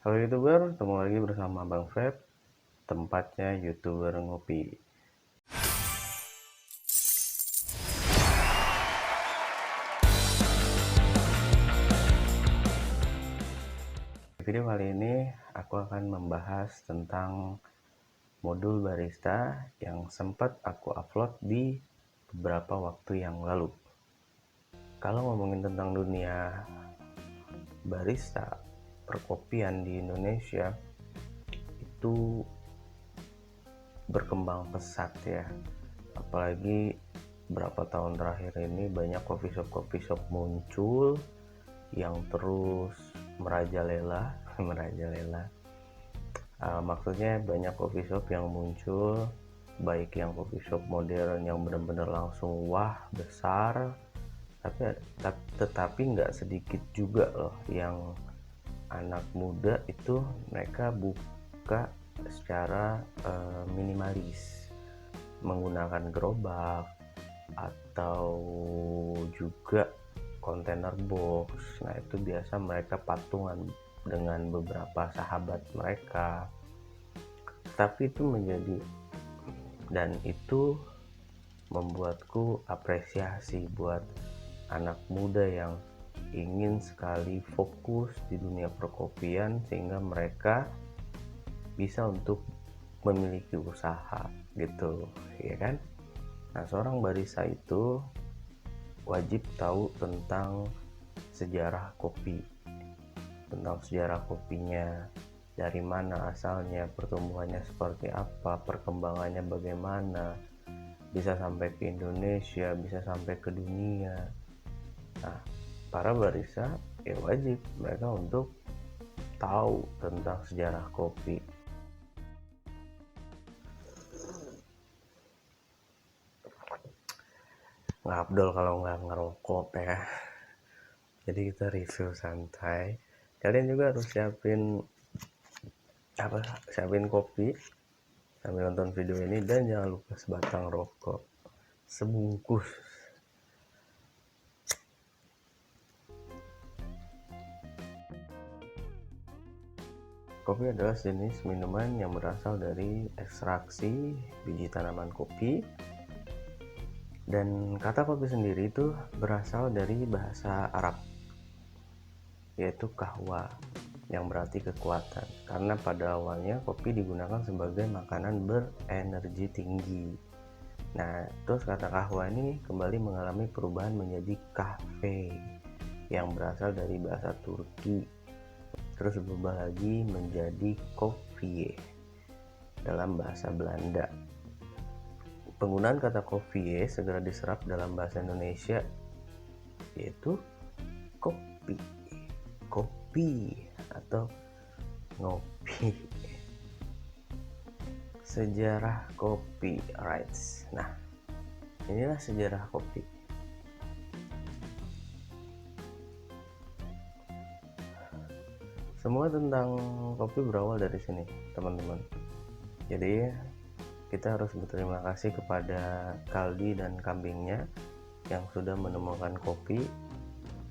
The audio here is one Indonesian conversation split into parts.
Halo YouTuber, ketemu lagi bersama Bang Feb, tempatnya YouTuber ngopi. Di video kali ini aku akan membahas tentang modul barista yang sempat aku upload di beberapa waktu yang lalu. Kalau ngomongin tentang dunia barista perkopian di Indonesia, itu berkembang pesat ya, apalagi berapa tahun terakhir ini banyak coffee shop muncul yang terus merajalela. Maksudnya banyak coffee shop yang muncul, baik yang coffee shop modern yang benar-benar langsung wah besar, tetapi nggak sedikit juga loh yang anak muda itu mereka buka secara minimalis, menggunakan gerobak atau juga kontainer box. Nah itu biasa mereka patungan dengan beberapa sahabat mereka, tapi itu membuatku apresiasi buat anak muda yang ingin sekali fokus di dunia perkopian sehingga mereka bisa untuk memiliki usaha gitu ya kan. Nah seorang barista itu wajib tahu tentang sejarah kopi, tentang sejarah kopinya, dari mana asalnya, pertumbuhannya seperti apa, perkembangannya bagaimana, bisa sampai ke Indonesia, bisa sampai ke dunia. Nah para barista ya wajib mereka untuk tahu tentang sejarah kopi. Nggak abdol kalau nggak ngerokok ya, jadi kita review santai. Kalian juga harus siapin kopi sambil nonton video ini, dan jangan lupa sebatang rokok, sebungkus. Kopi adalah jenis minuman yang berasal dari ekstraksi biji tanaman kopi, dan kata kopi sendiri itu berasal dari bahasa Arab, yaitu kahwa, yang berarti kekuatan, karena pada awalnya kopi digunakan sebagai makanan berenergi tinggi. Nah terus kata kahwa ini kembali mengalami perubahan menjadi kahve yang berasal dari bahasa Turki, terus berubah lagi menjadi koffie dalam bahasa Belanda. Penggunaan kata koffie segera diserap dalam bahasa Indonesia, yaitu kopi atau ngopi. Sejarah kopi, rights. Nah inilah sejarah kopi. Semua tentang kopi berawal dari sini teman-teman. Jadi kita harus berterima kasih kepada Kaldi dan kambingnya yang sudah menemukan kopi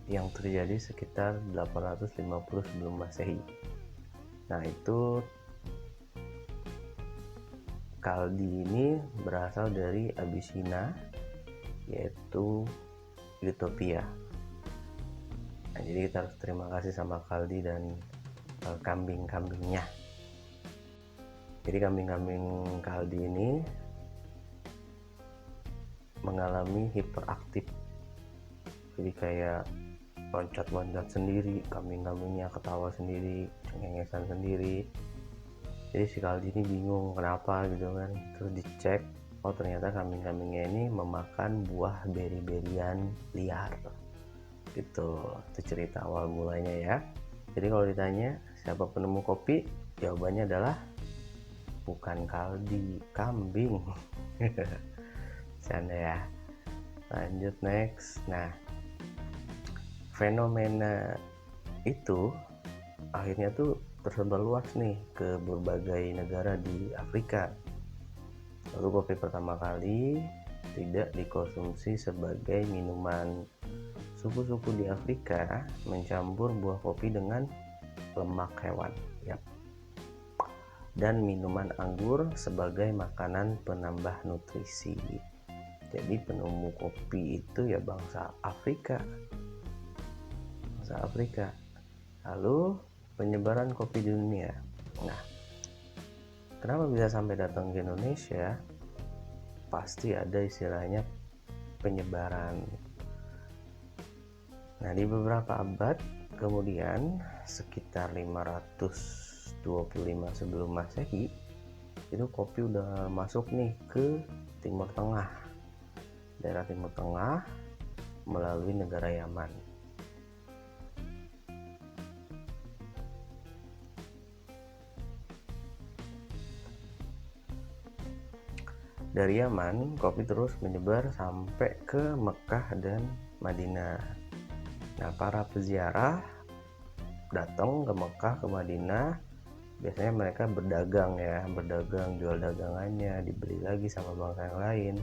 yang terjadi sekitar 850 sebelum Masehi. Nah itu Kaldi ini berasal dari Abyssinia, yaitu Ethiopia. Nah, jadi kita harus terima kasih sama Kaldi dan kambing-kambingnya. Jadi kambing-kambing Kaldi ini mengalami hiperaktif, jadi kayak loncat-loncat sendiri, kambing-kambingnya ketawa sendiri, cengengesan sendiri. Jadi si Kaldi ini bingung kenapa gitu kan, terus dicek, oh ternyata kambing-kambingnya ini memakan buah beri-berian liar gitu. Itu cerita awal mulanya ya. Jadi kalau ditanya siapa penemu kopi, jawabannya adalah bukan Kaldi, kambing. Canda ya. Lanjut next. Nah fenomena itu akhirnya tuh tersebar luas nih ke berbagai negara di Afrika. Lalu kopi pertama kali tidak dikonsumsi sebagai minuman. Suku-suku di Afrika mencampur buah kopi dengan lemak hewan dan minuman anggur sebagai makanan penambah nutrisi. Jadi penemu kopi itu ya bangsa Afrika. Lalu penyebaran kopi di dunia. Nah, kenapa bisa sampai datang ke Indonesia? Pasti ada istilahnya penyebaran. Nah, di beberapa abad kemudian, sekitar 525 sebelum Masehi, itu kopi udah masuk nih ke Timur Tengah, daerah Timur Tengah melalui negara Yaman. Dari Yaman, kopi terus menyebar sampai ke Mekah dan Madinah. Nah, para peziarah datang ke Mekah, ke Madinah, biasanya mereka berdagang jual dagangannya, dibeli lagi sama bangsa yang lain.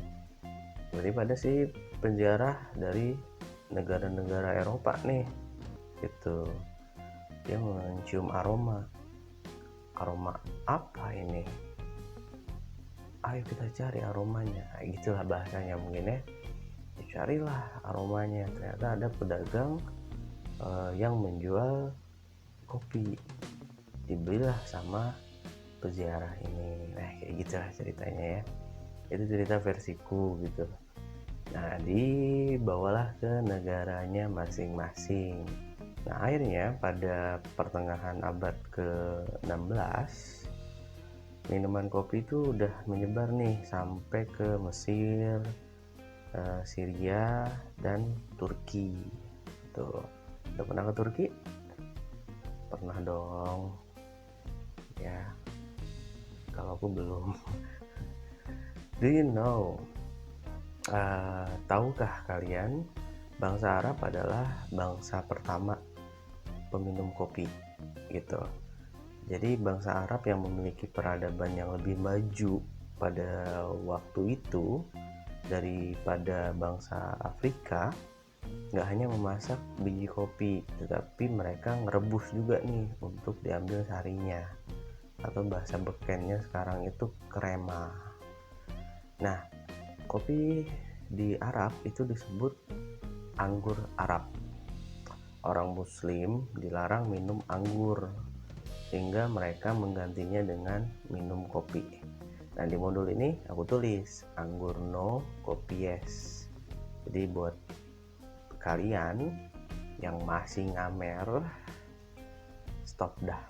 Daripada sih penziarah dari negara-negara Eropa nih, gitu. Dia mencium aroma apa ini? Ayo kita cari aromanya, gitulah bahasanya mungkin ya. Carilah aromanya, ternyata ada pedagang yang menjual kopi, dibelilah sama peziarah ini. Nah, kayak gitulah ceritanya ya. Itu cerita versiku gitu. Nah, dibawalah ke negaranya masing-masing. Nah, akhirnya pada pertengahan abad ke-16, minuman kopi itu udah menyebar nih sampai ke Mesir, Syria, dan Turki. Tuh, udah pernah ke Turki? Pernah dong. Ya, kalau aku belum. Do you know? Tahukah kalian, bangsa Arab adalah bangsa pertama peminum kopi, gitu. Jadi bangsa Arab yang memiliki peradaban yang lebih maju pada waktu itu daripada bangsa Afrika, nggak hanya memasak biji kopi, tetapi mereka ngerebus juga nih untuk diambil sarinya, atau bahasa bekennya sekarang itu krema. Nah, kopi di Arab itu disebut anggur Arab. Orang Muslim dilarang minum anggur, sehingga mereka menggantinya dengan minum kopi. Nah, di modul ini aku tulis anggur no, kopi yes. Jadi buat kalian yang masih ngamer, stop dah.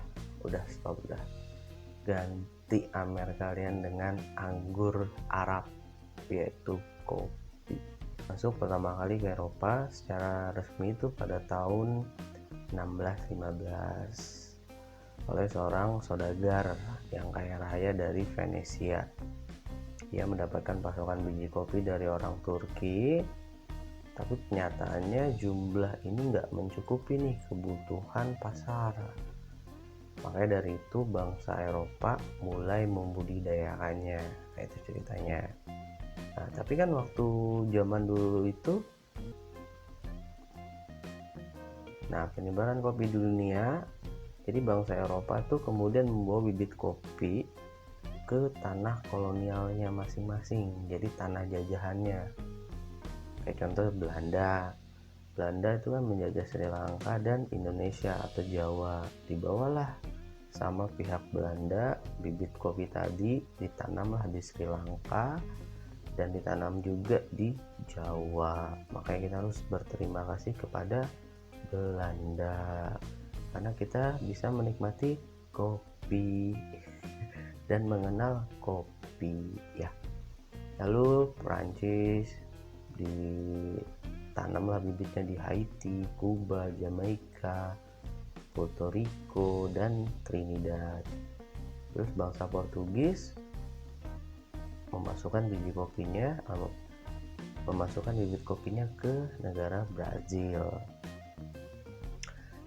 Ganti amer kalian dengan anggur Arab, yaitu kopi. Masuk pertama kali ke Eropa secara resmi itu pada tahun 1615 oleh seorang saudagar yang kaya raya dari Venesia. Ia mendapatkan pasokan biji kopi dari orang Turki, tapi kenyataannya jumlah ini nggak mencukupi nih kebutuhan pasar. Makanya dari itu bangsa Eropa mulai membudidayakannya. Kayak itu ceritanya. Nah, tapi kan waktu zaman dulu itu, penyebaran kopi di dunia, jadi bangsa Eropa tuh kemudian membawa bibit kopi ke tanah kolonialnya masing-masing, jadi tanah jajahannya. Kayak contoh Belanda itu kan menjajah Sri Lanka dan Indonesia atau Jawa. Dibawalah sama pihak Belanda bibit kopi tadi, ditanamlah di Sri Lanka dan ditanam juga di Jawa. Makanya kita harus berterima kasih kepada Belanda, karena kita bisa menikmati kopi dan mengenal kopi ya. Lalu Perancis ditanamlah bibitnya di Haiti, Kuba, Jamaika, Puerto Rico, dan Trinidad. Terus bangsa Portugis memasukkan bibit kopinya ke negara Brazil.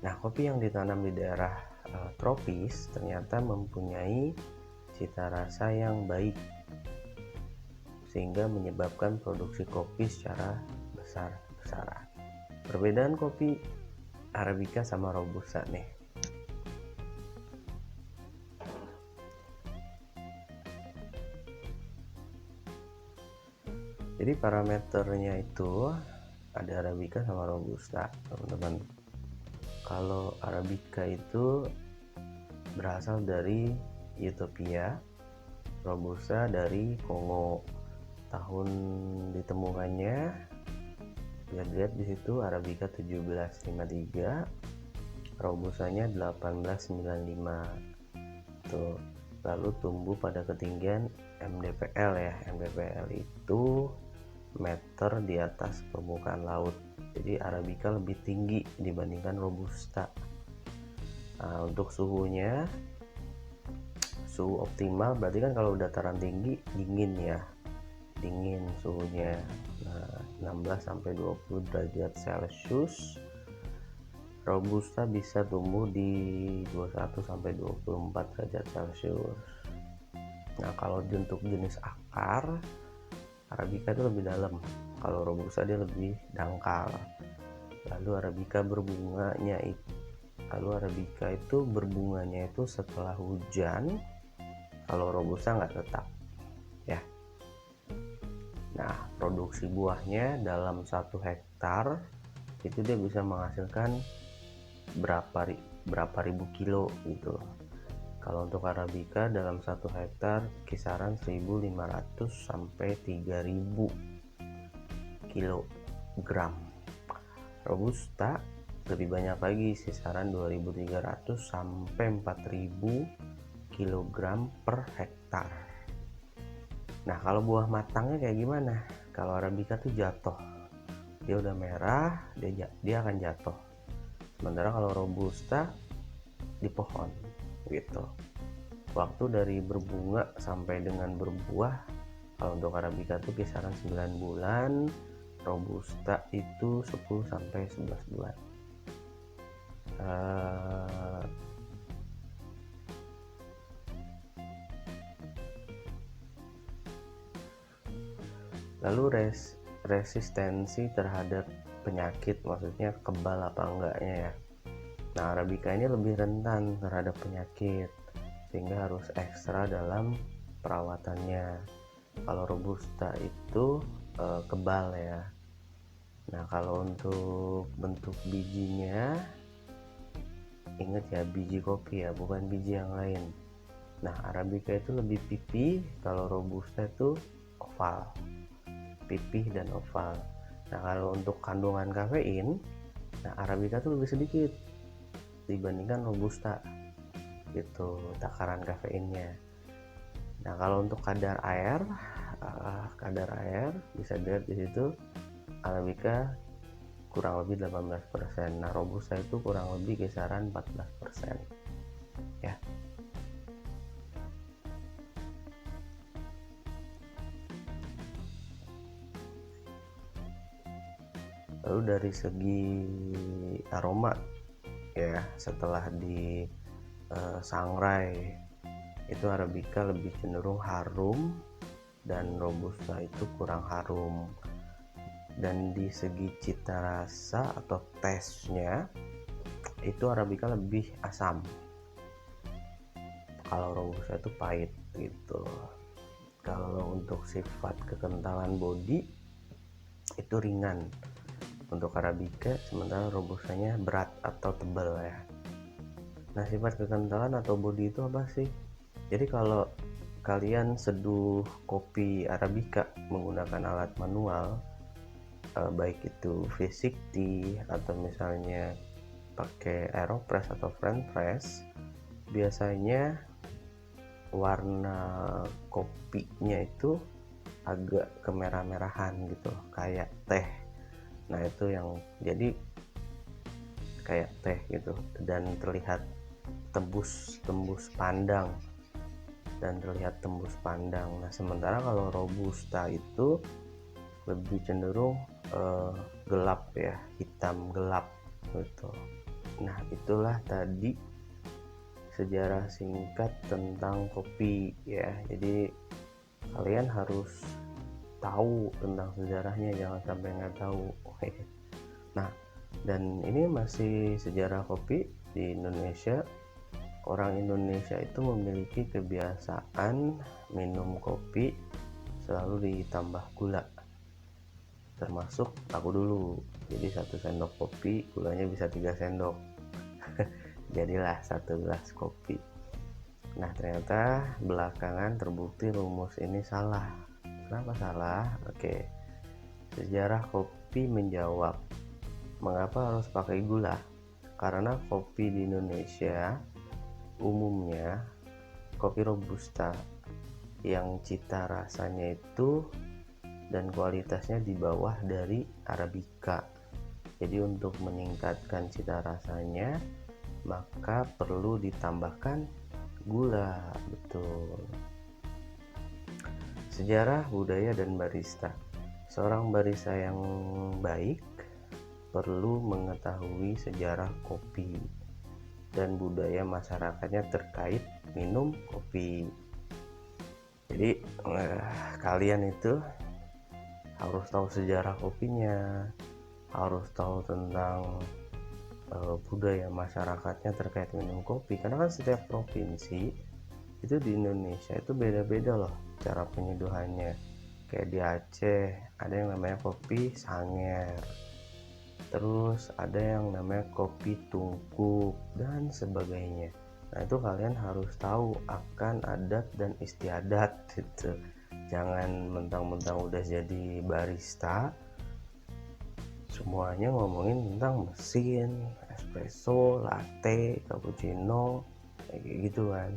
Nah, kopi yang ditanam di daerah tropis ternyata mempunyai cita rasa yang baik, sehingga menyebabkan produksi kopi secara besar-besaran. Perbedaan kopi Arabica sama Robusta nih. Jadi parameternya itu ada Arabica sama Robusta, teman-teman. Kalau Arabica itu berasal dari Ethiopia, Robusta dari Kongo. Tahun ditemukannya, lihat-lihat di situ Arabica 1753, Robustanya 1895. Tuh. Lalu tumbuh pada ketinggian mdpl ya. mdpl itu meter di atas permukaan laut. Jadi Arabica lebih tinggi dibandingkan Robusta. Nah, untuk suhunya, suhu optimal berarti kan kalau dataran tinggi dingin ya, dingin suhunya. Nah, 16 sampai 20 derajat Celcius. Robusta bisa tumbuh di 21 sampai 24 derajat Celcius. Nah, kalau untuk jenis akar, Arabica itu lebih dalam. Kalau Robusta dia lebih dangkal. Lalu Arabica itu berbunganya itu setelah hujan. Kalau Robusta nggak tetap ya. Nah, produksi buahnya dalam 1 hektar itu dia bisa menghasilkan berapa ribu kilo gitu. Kalau untuk Arabica dalam 1 hektar kisaran 1.500 sampai 3.000 kilogram. Robusta lebih banyak lagi, kisaran 2.300 sampai 4.000 kilogram per hektar. Nah, kalau buah matangnya kayak gimana? Kalau Arabica tuh jatuh, dia udah merah, dia akan jatuh. Sementara kalau Robusta di pohon gitu. Waktu dari berbunga sampai dengan berbuah, kalau untuk Arabica itu kisaran 9 bulan, Robusta itu 10 sampai 11 bulan. Lalu resistensi terhadap penyakit, maksudnya kebal apa enggaknya ya. Nah, Arabica ini lebih rentan terhadap penyakit, sehingga harus ekstra dalam perawatannya. Kalau Robusta itu kebal ya. Nah, kalau untuk bentuk bijinya, ingat ya, biji kopi ya, bukan biji yang lain. Nah, Arabica itu lebih pipih, kalau Robusta itu oval, pipih dan oval. Nah, kalau untuk kandungan kafein, nah Arabica itu lebih sedikit dibandingkan Robusta gitu, takaran kafeinnya. Nah, kalau untuk kadar air bisa dilihat di situ, Arabica kurang lebih 18%. Nah, Robusta itu kurang lebih kisaran 14% ya. Lalu dari segi aroma ya, setelah di sangrai itu Arabica lebih cenderung harum dan Robusta itu kurang harum. Dan di segi cita rasa atau tesnya itu Arabica lebih asam, kalau Robusta itu pahit gitu. Kalau untuk sifat kekentalan bodi itu ringan untuk Arabica, sementara Robustanya berat atau tebal ya. Nah, sifat kekentalan atau bodi itu apa sih? Jadi kalau kalian seduh kopi Arabica menggunakan alat manual, baik itu V60 atau misalnya pakai Aeropress atau French press, biasanya warna kopinya itu agak kemerah-merahan gitu, kayak teh. Nah, itu yang jadi kayak teh gitu, dan terlihat tembus pandang Nah, sementara kalau Robusta itu lebih cenderung gelap ya, hitam gelap gitu. Nah, itulah tadi sejarah singkat tentang kopi ya. Jadi kalian harus tahu tentang sejarahnya, jangan sampai nggak tahu. Nah, dan ini masih sejarah kopi di Indonesia. Orang Indonesia itu memiliki kebiasaan minum kopi selalu ditambah gula. termasuk aku dulu. Jadi 1 sendok kopi gulanya bisa 3 sendok. Jadilah 1 gelas kopi. Nah, ternyata belakangan terbukti rumus ini salah. Kenapa salah? Oke. Sejarah kopi menjawab, mengapa harus pakai gula? Karena kopi di Indonesia umumnya kopi robusta yang cita rasanya itu dan kualitasnya di bawah dari Arabica. Jadi untuk meningkatkan cita rasanya maka perlu ditambahkan gula. Betul. Sejarah, budaya, dan barista. Seorang barista yang baik perlu mengetahui sejarah kopi dan budaya masyarakatnya terkait minum kopi. Jadi kalian itu harus tahu sejarah kopinya, harus tahu tentang budaya masyarakatnya terkait minum kopi, karena kan setiap provinsi itu di Indonesia itu beda-beda loh cara penyeduhannya. Kayak di Aceh ada yang namanya kopi Sanger, terus ada yang namanya kopi tungku dan sebagainya. Nah, itu kalian harus tahu akan adat dan istiadat gitu. Jangan mentang-mentang udah jadi barista semuanya ngomongin tentang mesin, espresso, latte, cappuccino, kayak gitu kan.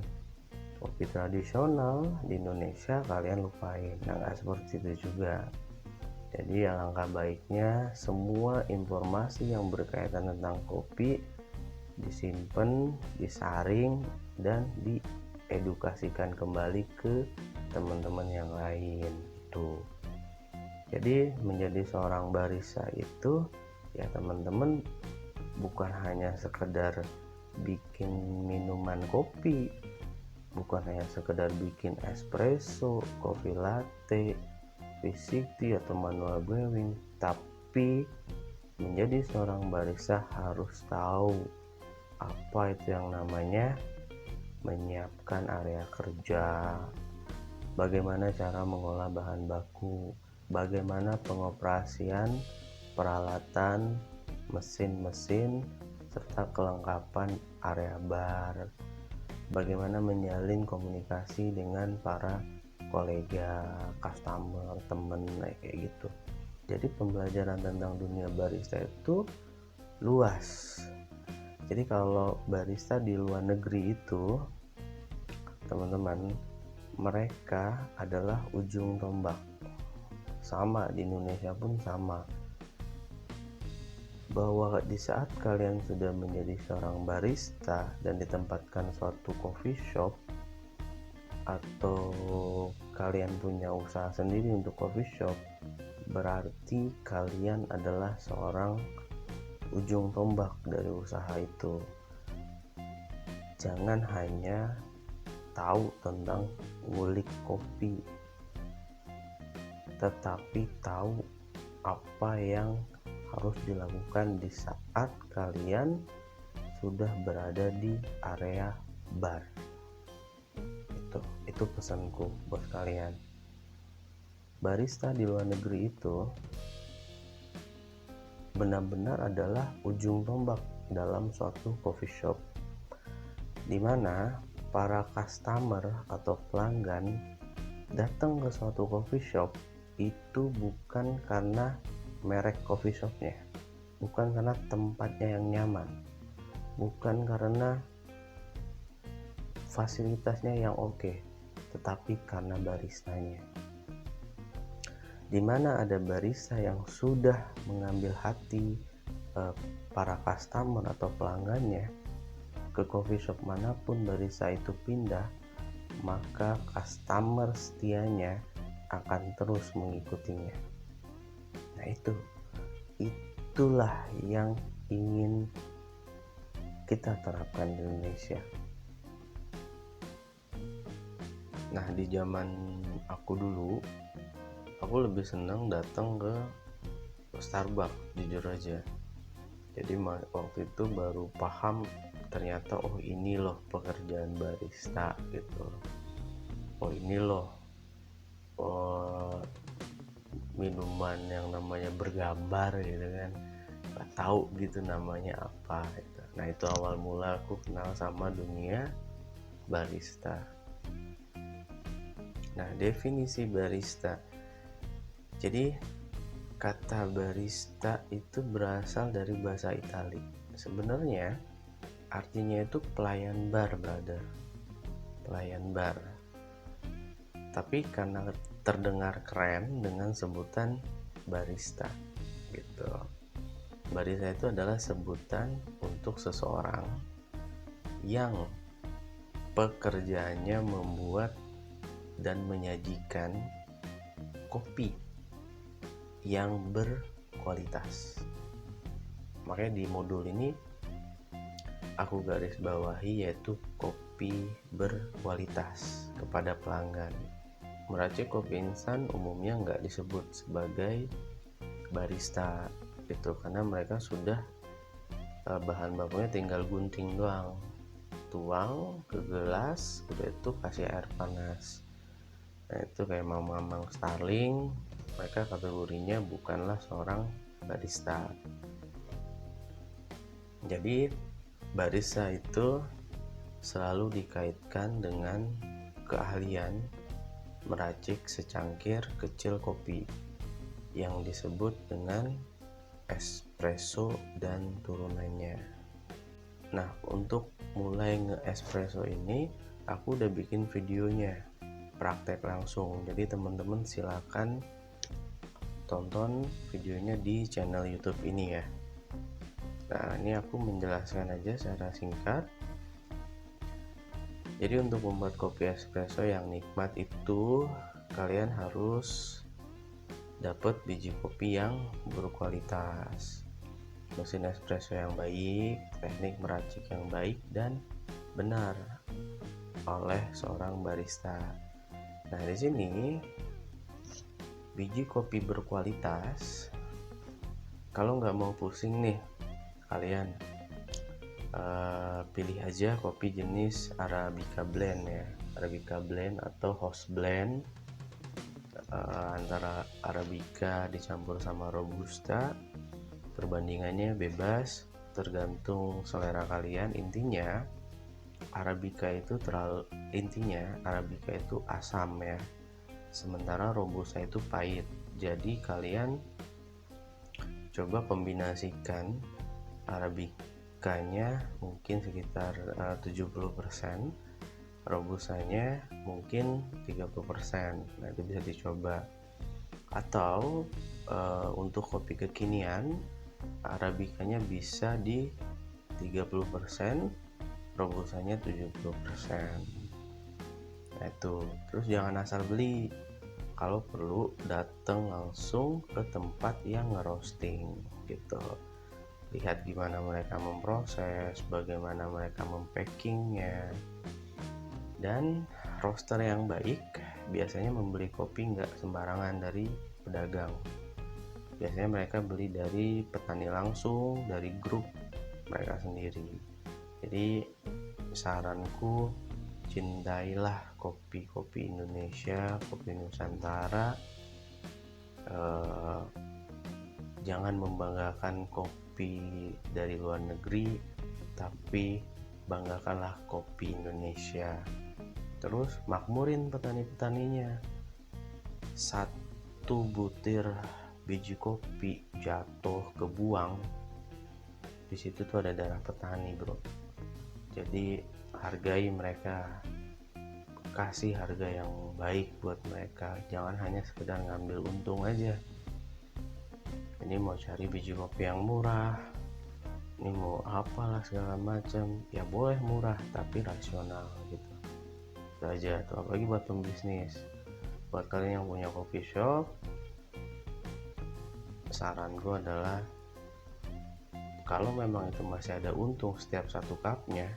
Kopi tradisional di Indonesia kalian lupain. Nah, nggak seperti itu juga. Jadi alangkah baiknya semua informasi yang berkaitan tentang kopi disimpan, disaring, dan diedukasikan kembali ke teman-teman yang lain itu. Jadi menjadi seorang barista itu ya teman-teman bukan hanya sekedar bikin minuman kopi, bukan hanya sekedar bikin espresso, coffee latte, V60 atau manual brewing, tapi menjadi seorang barista harus tahu apa itu yang namanya menyiapkan area kerja, bagaimana cara mengolah bahan baku, bagaimana pengoperasian peralatan, mesin-mesin, serta kelengkapan area bar, bagaimana menjalin komunikasi dengan para kolega, customer, temen, kayak gitu. Jadi pembelajaran tentang dunia barista itu luas. Jadi kalau barista di luar negeri itu, teman-teman, mereka adalah ujung tombak. Sama di Indonesia pun sama. Bahwa di saat kalian sudah menjadi seorang barista dan ditempatkan suatu coffee shop atau kalian punya usaha sendiri untuk coffee shop, berarti kalian adalah seorang ujung tombak dari usaha itu. Jangan hanya tahu tentang ngulik kopi, tetapi tahu apa yang harus dilakukan di saat kalian sudah berada di area bar. Itu pesanku buat kalian. Barista di luar negeri itu benar-benar adalah ujung tombak dalam suatu coffee shop, di mana para customer atau pelanggan datang ke suatu coffee shop itu bukan karena merek coffee shopnya, bukan karena tempatnya yang nyaman, bukan karena fasilitasnya yang oke, tetapi karena baristanya. Di mana ada barista yang sudah mengambil hati para customer atau pelanggannya, ke coffee shop manapun barista itu pindah, maka customer setianya akan terus mengikutinya. Nah, itulah yang ingin kita terapkan di Indonesia. Nah, di zaman aku dulu, aku lebih senang datang ke Starbucks, jujur aja. Jadi waktu itu baru paham ternyata ini loh pekerjaan barista gitu. Ini loh minuman yang namanya bergambar gitu kan, nggak tahu gitu namanya apa gitu. Nah itu awal mula aku kenal sama dunia barista. Nah definisi barista, jadi kata barista itu berasal dari bahasa Itali. Sebenarnya artinya itu pelayan bar, brother, pelayan bar. Tapi karena terdengar keren dengan sebutan barista gitu. Barista itu adalah sebutan untuk seseorang yang pekerjaannya membuat dan menyajikan kopi yang berkualitas. Makanya di modul ini aku garis bawahi yaitu kopi berkualitas kepada pelanggan. Meracik kopi instan umumnya nggak disebut sebagai barista gitu, karena mereka sudah bahan bakunya tinggal gunting doang, tuang ke gelas, udah itu kasih air panas. Nah itu kayak mamang Starling, mereka kategorinya bukanlah seorang barista. Jadi barista itu selalu dikaitkan dengan keahlian meracik secangkir kecil kopi yang disebut dengan espresso dan turunannya. Nah untuk mulai nge-espresso ini aku udah bikin videonya praktek langsung, jadi teman-teman silakan tonton videonya di channel YouTube ini ya. Nah ini aku menjelaskan aja secara singkat. Jadi untuk membuat kopi espresso yang nikmat itu kalian harus dapat biji kopi yang berkualitas, mesin espresso yang baik, teknik meracik yang baik dan benar oleh seorang barista. Nah di sini biji kopi berkualitas, kalau nggak mau pusing nih kalian pilih aja kopi jenis Arabica blend ya, Arabica blend atau house blend, antara Arabica dicampur sama Robusta. Perbandingannya bebas, tergantung selera kalian. Intinya Arabica itu asam ya, sementara Robusta itu pahit. Jadi kalian coba kombinasikan Arabicanya mungkin sekitar 70%, Robustanya mungkin 30%. Nah itu bisa dicoba. Atau untuk kopi kekinian, Arabicanya bisa di 30%, Robustanya 70%. Nah itu, terus jangan asal beli. Kalau perlu datang langsung ke tempat yang ngerosting gitu. Lihat gimana mereka memproses, bagaimana mereka mempackingnya. Dan roaster yang baik biasanya membeli kopi nggak sembarangan dari pedagang. Biasanya mereka beli dari petani langsung, dari grup mereka sendiri. Jadi saranku, cintailah kopi-kopi Indonesia, kopi Nusantara. Jangan membanggakan kopi dari luar negeri, tapi banggakanlah kopi Indonesia. Terus makmurin petani-petaninya. Satu butir biji kopi jatuh kebuang, di situ tuh ada darah petani, bro. Jadi hargai mereka, kasih harga yang baik buat mereka. Jangan hanya sekedar ngambil untung aja. Ini mau cari biji kopi yang murah, ini mau apalah segala macam, ya boleh murah tapi rasional gitu. Itu aja tuh, apalagi buat pembisnis. Buat kalian yang punya coffee shop, saran gue adalah kalau memang itu masih ada untung setiap satu cupnya,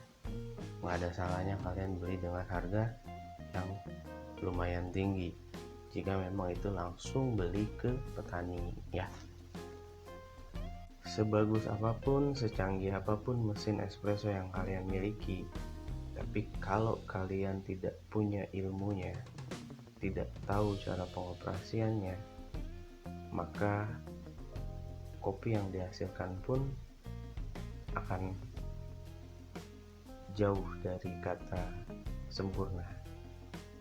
nggak ada salahnya kalian beli dengan harga yang lumayan tinggi jika memang itu langsung beli ke petani ya. Sebagus apapun, secanggih apapun mesin espresso yang kalian miliki, tapi kalau kalian tidak punya ilmunya, tidak tahu cara pengoperasiannya, maka kopi yang dihasilkan pun akan jauh dari kata sempurna.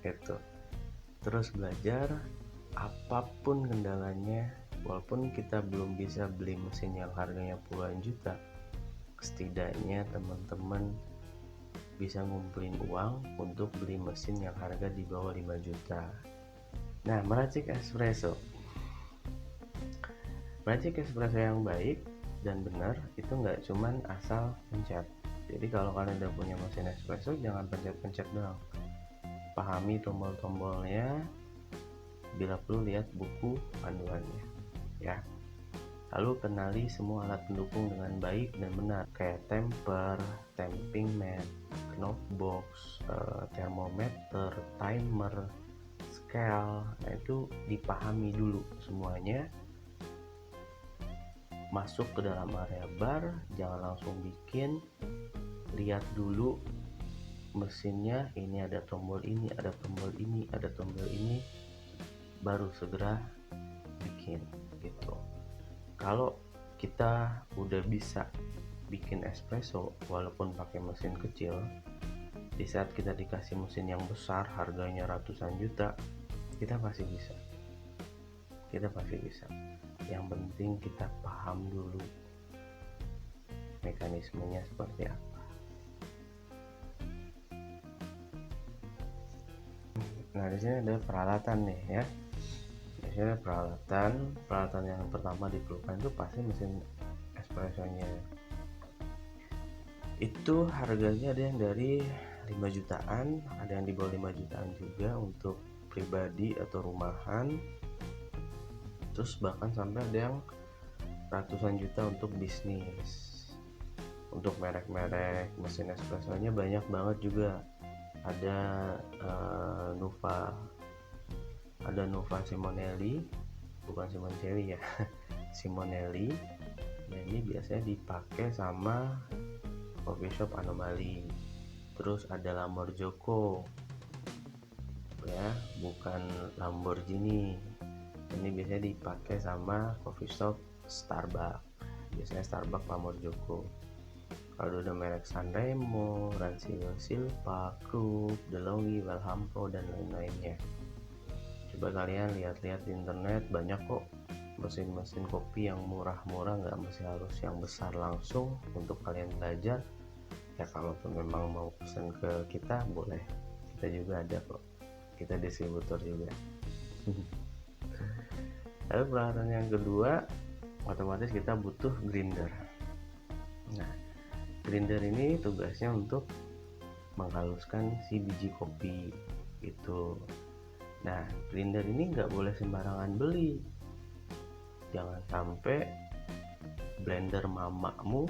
Itu. Terus belajar, apapun kendalanya, walaupun kita belum bisa beli mesin yang harganya puluhan juta, setidaknya teman-teman bisa ngumpulin uang untuk beli mesin yang harga di bawah 5 juta. Nah, meracik espresso yang baik dan benar itu nggak cuman asal pencet. Jadi kalau kalian udah punya mesin espresso, jangan pencet-pencet doang. Pahami tombol-tombolnya, bila perlu lihat buku panduannya ya. Lalu kenali semua alat pendukung dengan baik dan benar, kayak temper, tamping mat, knockbox, thermometer, timer, scale. Nah, itu dipahami dulu semuanya. Masuk ke dalam area bar, jangan langsung bikin, lihat dulu mesinnya, ini ada tombol ini, ada tombol ini, ada tombol ini, baru segera bikin gitu. Kalau kita udah bisa bikin espresso walaupun pakai mesin kecil, di saat kita dikasih mesin yang besar harganya ratusan juta, kita pasti bisa. Yang penting kita paham dulu mekanismenya seperti apa. Nah, di sini ada peralatan nih ya. Di sini ada peralatan yang pertama diperlukan itu pasti mesin espressonya. Itu harganya ada yang dari 5 jutaan, ada yang di bawah 5 jutaan juga untuk pribadi atau rumahan. Terus bahkan sampai ada yang ratusan juta untuk bisnis. Untuk merek-merek mesin espressonya banyak banget juga. Ada Nova Simonelli, bukan Simoncelli ya, Simonelli. Nah, ini biasanya dipakai sama coffee shop Anomali. Terus ada Lamborghini ya, bukan Lamborghini. Ini biasanya dipakai sama coffee shop Starbucks. Biasanya Starbucks Lamborghini. Kalau udah merek Sanremo, Ransino Silva, Krupp, DeLonghi, Welhampro dan lain-lainnya. Coba kalian lihat-lihat di internet, banyak kok mesin-mesin kopi yang murah-murah, nggak mesti harus yang besar langsung. Untuk kalian belajar ya, kalaupun memang mau pesan ke kita boleh, kita juga ada kok, kita distributor juga. Lalu peralatan yang kedua, otomatis kita butuh grinder. Nah, grinder ini tugasnya untuk menghaluskan si biji kopi itu. Nah, grinder ini nggak boleh sembarangan beli. Jangan sampai blender mamamu,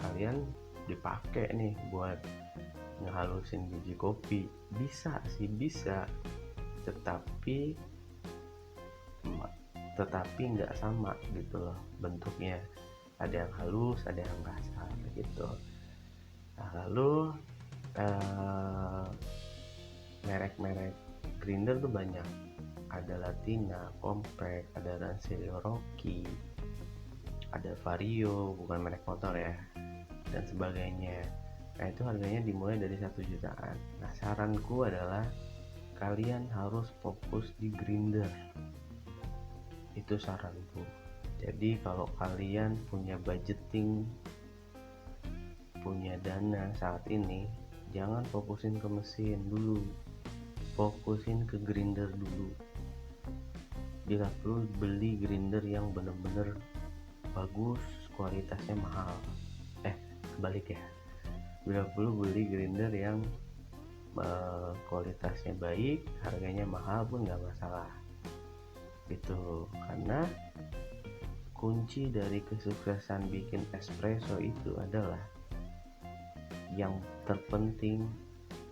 kalian dipakai nih buat ngehalusin biji kopi. Bisa, tetapi nggak sama gitu loh bentuknya. Ada yang halus, ada yang kasar gitu. Nah, lalu merek-merek grinder tuh banyak. Ada Latina, Compact, ada Rancello Rocky, ada Vario, bukan merek motor ya, dan sebagainya. Nah, itu harganya dimulai dari 1 jutaan. Nah, saranku adalah kalian harus fokus di grinder. Itu saranku. Jadi kalau kalian punya budgeting, punya dana saat ini, jangan fokusin ke mesin dulu, fokusin ke grinder dulu. Bila perlu beli grinder yang bener-bener bagus, kualitasnya mahal. Kebalik ya, bila perlu beli grinder yang kualitasnya baik, harganya mahal pun nggak masalah gitu. Karena kunci dari kesuksesan bikin espresso itu adalah yang terpenting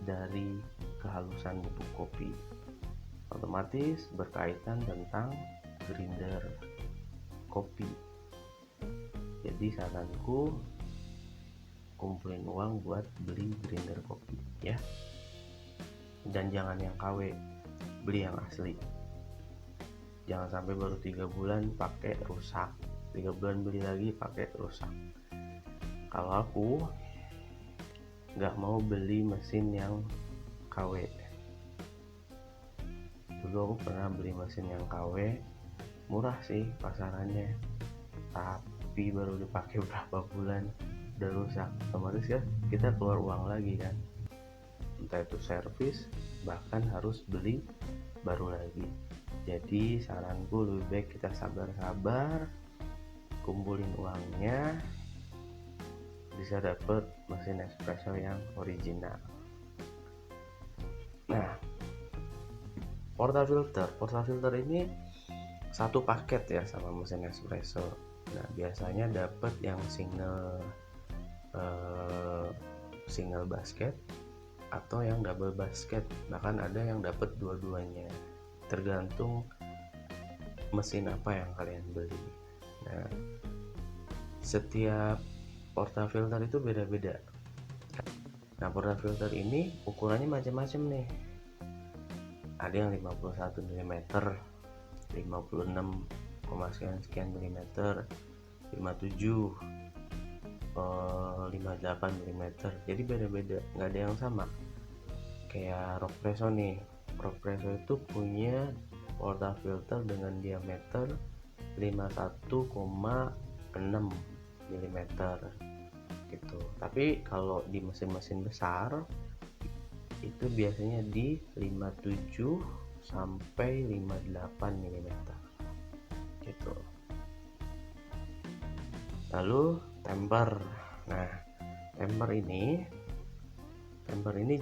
dari kehalusan bubuk kopi, otomatis berkaitan tentang grinder kopi. Jadi saranku, kumpulin uang buat beli grinder kopi ya, dan jangan yang KW, beli yang asli. Jangan sampai baru 3 bulan pakai rusak, 3 bulan beli lagi pakai rusak. Kalau aku nggak mau beli mesin yang KW. Dulu aku pernah beli mesin yang KW, murah sih pasarannya, tapi baru dipakai berapa bulan udah rusak. Otomatis ya kita keluar uang lagi kan, entah itu servis, bahkan harus beli baru lagi. Jadi saranku lebih baik kita sabar-sabar, kumpulin uangnya, bisa dapet mesin espresso yang original. Nah, portafilter ini satu paket ya sama mesin espresso. Nah, biasanya dapet yang single basket atau yang double basket, bahkan ada yang dapat dua-duanya, tergantung mesin apa yang kalian beli. Nah, setiap portafilter itu beda-beda. Nah, portafilter ini ukurannya macam-macam nih. Ada yang 51 mm, 56, sekian mm, 57, 58 mm. Jadi beda-beda, nggak ada yang sama. Kayak Rockpresso nih, Rockpresso itu punya portafilter dengan diameter 51,6 mm gitu. Tapi kalau di mesin-mesin besar itu biasanya di 57 sampai 58 mm gitu. Lalu temper. Nah, temper ini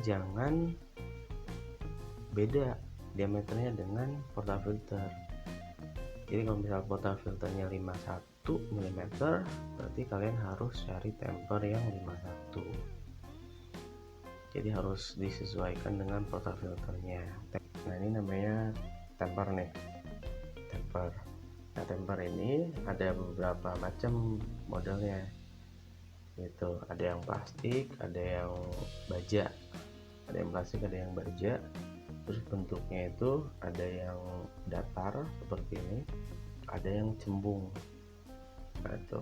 jangan beda diameternya dengan portafilter. Jadi kalau misal portafilternya 51 mm, berarti kalian harus cari temper yang 51. Jadi harus disesuaikan dengan portafilternya. Nah, ini namanya temper nih. Temper. Nah, temper ini ada beberapa macam modelnya. Gitu. Ada yang plastik, ada yang baja. Ada yang plastik, ada yang baja. Terus bentuknya itu ada yang datar seperti ini, ada yang cembung. Nah, itu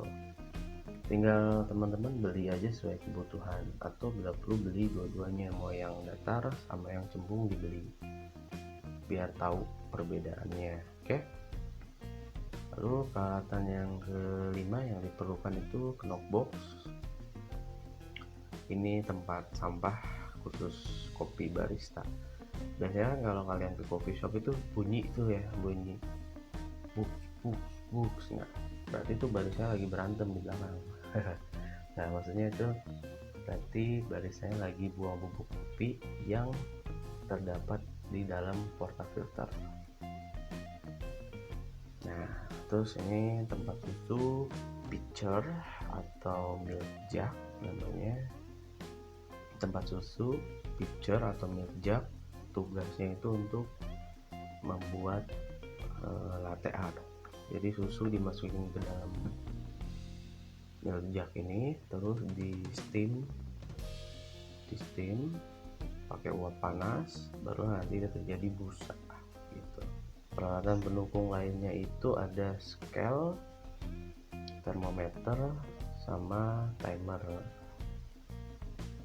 tinggal teman-teman beli aja sesuai kebutuhan, atau bila perlu beli dua-duanya, mau yang datar sama yang cembung dibeli biar tahu perbedaannya. Oke. Lalu peralatan yang kelima yang diperlukan itu knockbox. Ini tempat sampah khusus kopi barista. Biasanya kalau kalian ke coffee shop itu bunyi books. Nah, berarti itu baristanya lagi berantem di belakang. Nah, maksudnya itu berarti baristanya lagi buang bubuk kopi yang terdapat di dalam portafilter. Nah, terus ini tempat susu pitcher atau milk jug namanya. Tempat susu pitcher atau milk jug tugasnya itu untuk membuat latte art. Jadi susu dimasukin ke dalam milk jug ini, terus di steam pakai uap panas, baru nanti terjadi busa gitu. Peralatan pendukung lainnya itu ada scale, termometer, sama timer.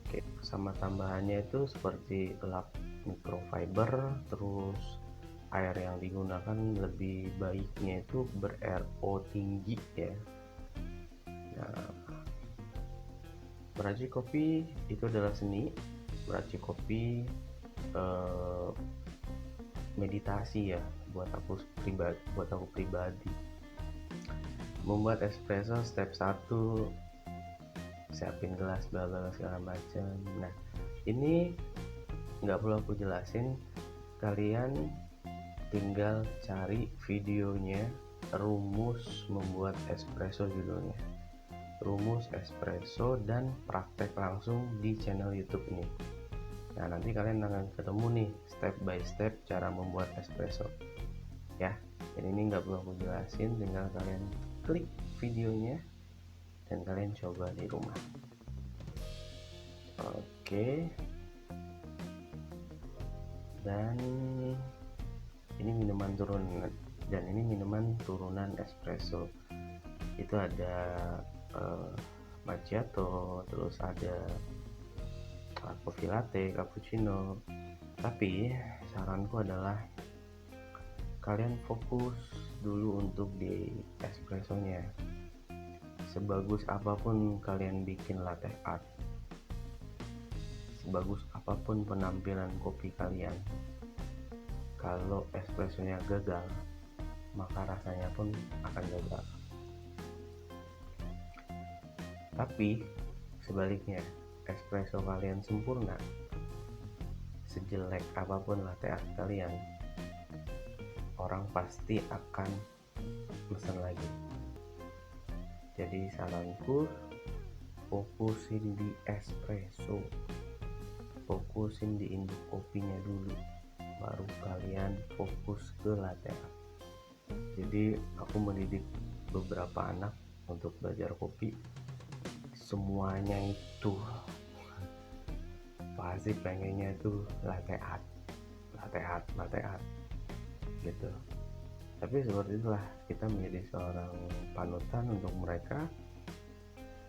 Oke, sama tambahannya itu seperti lap microfiber, terus air yang digunakan lebih baiknya itu ber-RO tinggi ya. Nah, meracik kopi itu adalah seni. Meracik kopi meditasi ya buat aku pribadi. Membuat espresso step 1, siapin gelas bla bla segala macam. Nah, ini nggak perlu aku jelasin, kalian tinggal cari videonya, rumus membuat espresso judulnya, rumus espresso, dan praktek langsung di channel YouTube ini. Nah, nanti kalian akan ketemu nih step by step cara membuat espresso ya. Jadi ini nggak perlu aku jelasin, tinggal kalian klik videonya dan kalian coba di rumah. Oke. Dan ini minuman turun Dan ini minuman turunan espresso. Itu ada macchiato, terus ada coffee latte, cappuccino. Tapi saranku adalah kalian fokus dulu untuk di espressonya. Sebagus apapun kalian bikin latte art, sebagus apapun penampilan kopi kalian, kalau espressonya gagal, maka rasanya pun akan gagal. Tapi sebaliknya, espresso kalian sempurna, sejelek apapun latte art kalian, orang pasti akan pesan lagi. Jadi saranku, fokusin di espresso, fokusin di induk kopinya dulu, baru kalian fokus ke latte art. Jadi aku mendidik beberapa anak untuk belajar kopi, semuanya itu pasti pengennya tuh latte art gitu. Tapi seperti itulah, kita menjadi seorang panutan untuk mereka.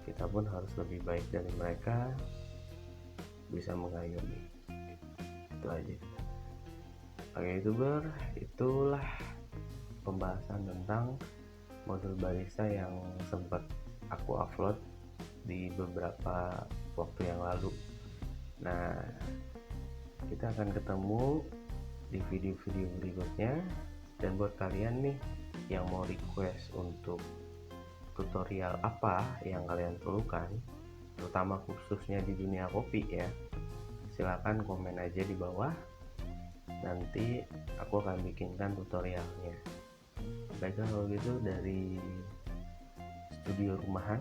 Kita pun harus lebih baik dari mereka, bisa mengayomi. Itu aja. Oke YouTuber, itulah pembahasan tentang modul barista yang sempat aku upload di beberapa waktu yang lalu. Nah, kita akan ketemu di video-video berikutnya. Dan buat kalian nih yang mau request untuk tutorial apa yang kalian perlukan, terutama khususnya di dunia kopi ya, silahkan komen aja di bawah, nanti aku akan bikinkan tutorialnya. Baiklah kalau gitu, dari studio rumahan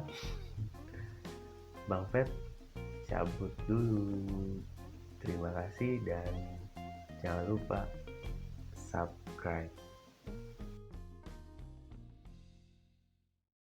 Bang Feb cabut dulu. Terima kasih dan jangan lupa subscribe.